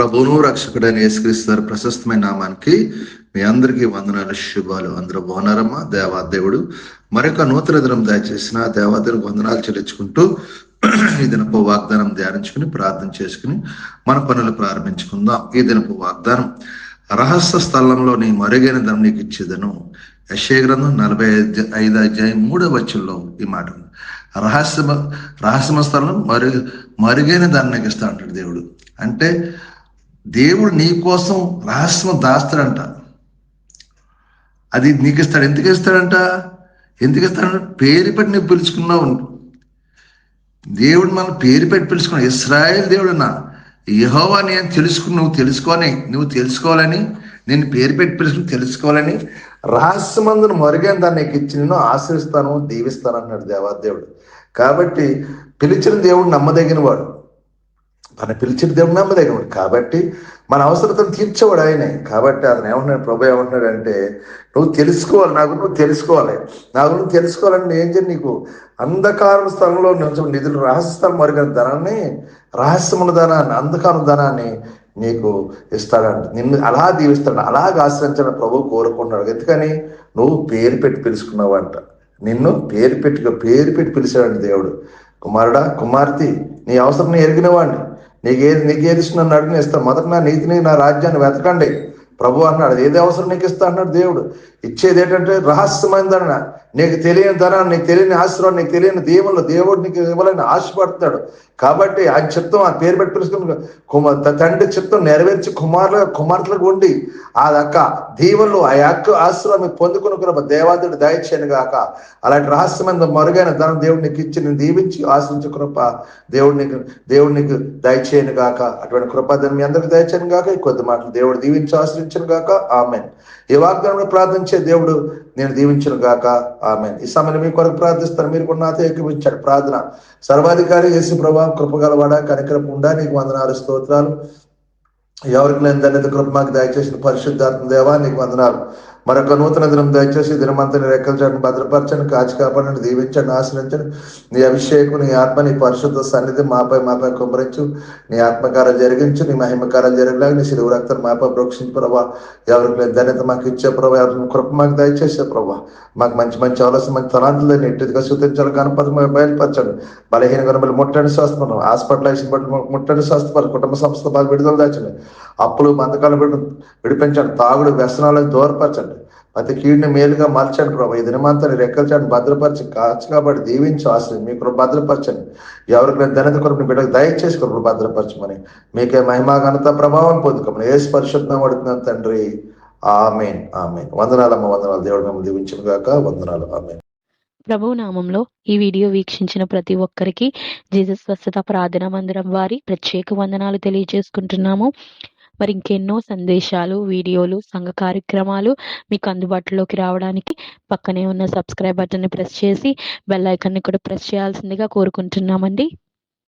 ప్రభువును రక్షకుడైన యేసుక్రీస్తు వారి ప్రశస్తమైన నామానికి మీ అందరికీ వందనాలు, శుభాలు. అందరూ బాగున్నారమ్మా? దేవాదేవుడు మరొక నూతన దినం దయచేసిన దేవాదేవుడికి వందనాలు చెల్లించుకుంటూ ఈ దినపు వాగ్దానం ధ్యానించుకుని ప్రార్థన చేసుకుని మన పనులు ప్రారంభించుకుందాం. ఈ దినపు వాగ్దానం, రహస్య స్థలంలో నీ మరుగైన ధనం నీకు ఇచ్చేదను. యెషయా గ్రంథం 45 అధ్యాయం 3వ వచనంలో ఈ మాట. రహస్య స్థలం మరుగైన దాన్ని నాకు ఇస్తా అంటాడు దేవుడు. అంటే దేవుడు నీ కోసం రహస్యం దాస్తాడంట. అది నీకు ఇస్తాడు. ఎందుకు ఇస్తాడంట? పేరు పెట్టి నువ్వు పిలుచుకున్నావు. దేవుడు మనం పేరు పెట్టి పిలుచుకున్నావు. ఇశ్రాయేల్ దేవుడు అన్నా, యెహోవా నేను నువ్వు తెలుసుకోవాలని, నేను పేరు పెట్టి పిలుచుకుని తెలుసుకోవాలని రహస్యమందును మరుగైన దాన్ని నీకు ఇచ్చి నేను ఆశ్రయిస్తాను, దీవిస్తాను అన్నాడు దేవాదేవుడు. కాబట్టి పిలిచిన దేవుడు నమ్మదగిన వాడు. మన పిలిచిన దేవుడు నమ్మదగినవాడు. కాబట్టి మన అవసరతను తీర్చేవాడు ఆయనే. కాబట్టి అతను ఏమంటున్నాడు, ప్రభు ఏమంటున్నాడు అంటే, నువ్వు తెలుసుకోవాలి, నువ్వు తెలుసుకోవాలని ఏం చేయాలి? నీకు అంధకార స్థలంలో నిధులు రహస్య స్థలం మరుగైన ధనాన్ని, రహస్యముల ధనాన్ని, అంధకార ధనాన్ని నీకు ఇస్తాడంట. నిన్ను అలా దీవిస్తాడు, అలాగ ఆశ్రయించాలని ప్రభు కోరుకున్నాడు. ఎందుకని? నువ్వు పేరు పెట్టి పిలుచుకున్నావంట. నిన్ను పేరు పెట్టి పిలిచాడండి దేవుడు. కుమారుడా, కుమార్తె, నీ అవసరం ఎరిగిన వాడిని, నీకేది ఇష్టం అడిగిన ఇస్తాను. మొదట నా నీతిని, నా రాజ్యాన్ని వెతకండి ప్రభు అన్నాడు. ఏది అవసరం నీకు ఇస్తా అన్నాడు దేవుడు. ఇచ్చేది ఏంటంటే రహస్యమైన ధన, నీకు తెలియని ధనాన్ని, నీకు తెలియని ఆశీర్వాదం, నీకు తెలియని దేవుళ్ళు దేవుడు నీకు ఇవ్వాలని ఆశపడతాడు. కాబట్టి ఆ చిత్తం, ఆ పేరు పెట్టి పిలుచుకుని తండ్రి చిత్తం నెరవేర్చి కుమార్తెలకు ఉండి ఆ యొక్క దీవెనలు, ఆ యొక్క ఆశీర్వాదం పొందుకుని దేవాదేవుడు దయచేయను గాక. అలాంటి రహస్యమైన మరుగైన ధనం దేవుడు నీకు ఇచ్చి నేను దీవించి ఆశ్రయించు కృప దేవుడు నీకు దయచేయను గాక. అటువంటి కృప మీ అందరికి దయచేయను గాక. ఈ కొద్ది మాటలు దేవుడు దీవించి ఆశ్రయించను గాక. ఆమెన్. ఈ వాగ్దానంలో ప్రార్థించే దేవుడు నేను దీవించను గాక. ఆమెన్. ఈ సమయంలో మీ కొరకు ప్రార్థిస్తాను. మీరు కూడా నాతో ఏకీభవించాడు ప్రార్థన. సర్వాధికారి యేసు ప్రభువా, కృపగలవాడ, కనికరపు ఉండా, నీకు వందనాలు, స్తోత్రాలు. ఎవరికి లేని ధన్యత కృప మాకు దయచేసిన పరిశుద్ధాత్మ దేవా, నీకు వందనాలు. మరొక నూతన దినం దయచేసి దినమంతా నీ రెక్కల చాటును భద్రపరచండి, కాచి కాపాడండి, దీవించండి, ఆశ్రయించండి. నీ అభిషేకం, నీ ఆత్మ, నీ పరిశుద్ధ సన్నిధి మాపై కుమ్మరించు. నీ ఆత్మకార్యాలు జరిగించు, నీ మహిమకార్యాలు జరిగేలాగా నీ శిలువ రక్తం మాపై ప్రోక్షించు ప్రభా. ఎవరికి లేని ధన్యత మాకు ఇచ్చే ప్రభా, ఎవరికి కృప మాకు దయచేసే ప్రభా. మాకు మంచి ఆలోచన, మంచి తలాంతులు నెట్టిదిగా సూచించాలి, కనపడి బయలుపరచండి. బలహీన గనులు ముట్టండి, స్వస్థపడం. హాస్పిటలైజేషన్ బట్టి ముట్టండి, స్వస్థపడి. కుటుంబ సంస్థ బాగా విడుదల దాచండి. అప్పులు బంధకాలు విడిపించండి. తాగుడు వ్యసనాలను దూరపరచండి. ప్రతి కీడుని మేలుగా మార్చండి ప్రభా. ఈ దినమంతా రెక్కల చాటును భద్రపరిచి కాచి కాబట్టి దీవించి ఆశ్రయం మీ కొరకు భద్రపరచండి. ఎవరికి నేను ధన్యత కొరకు బిడ్డకు దయచేసి కొరకు భద్రపరచమని, మీకే మహిమా ఘనత ప్రభావం పొందుకోమని యేసు పరిశుద్ధం అడుగుతున్నాను తండ్రి. ఆమేన్. వందనాలమ్మ, వందనాలు. దేవుడు మిమ్మల్ని దీవించును గాక. వందనాలు. ఆమేన్. ప్రభువు నామంలో ఈ వీడియో వీక్షించిన ప్రతి ఒక్కరికి జీసస్ స్వస్థత ప్రార్థనా మందిరం వారి ప్రత్యేక వందనాలు తెలియజేసుకుంటున్నాము. మరి ఇంకెన్నో సందేశాలు, వీడియోలు, సంఘ కార్యక్రమాలు మీకు అందుబాటులోకి రావడానికి పక్కనే ఉన్న సబ్స్క్రైబ్ బటన్ని ప్రెస్ చేసి బెల్ ఐకాన్ని కూడా ప్రెస్ చేయాల్సిందిగా కోరుకుంటున్నామండి.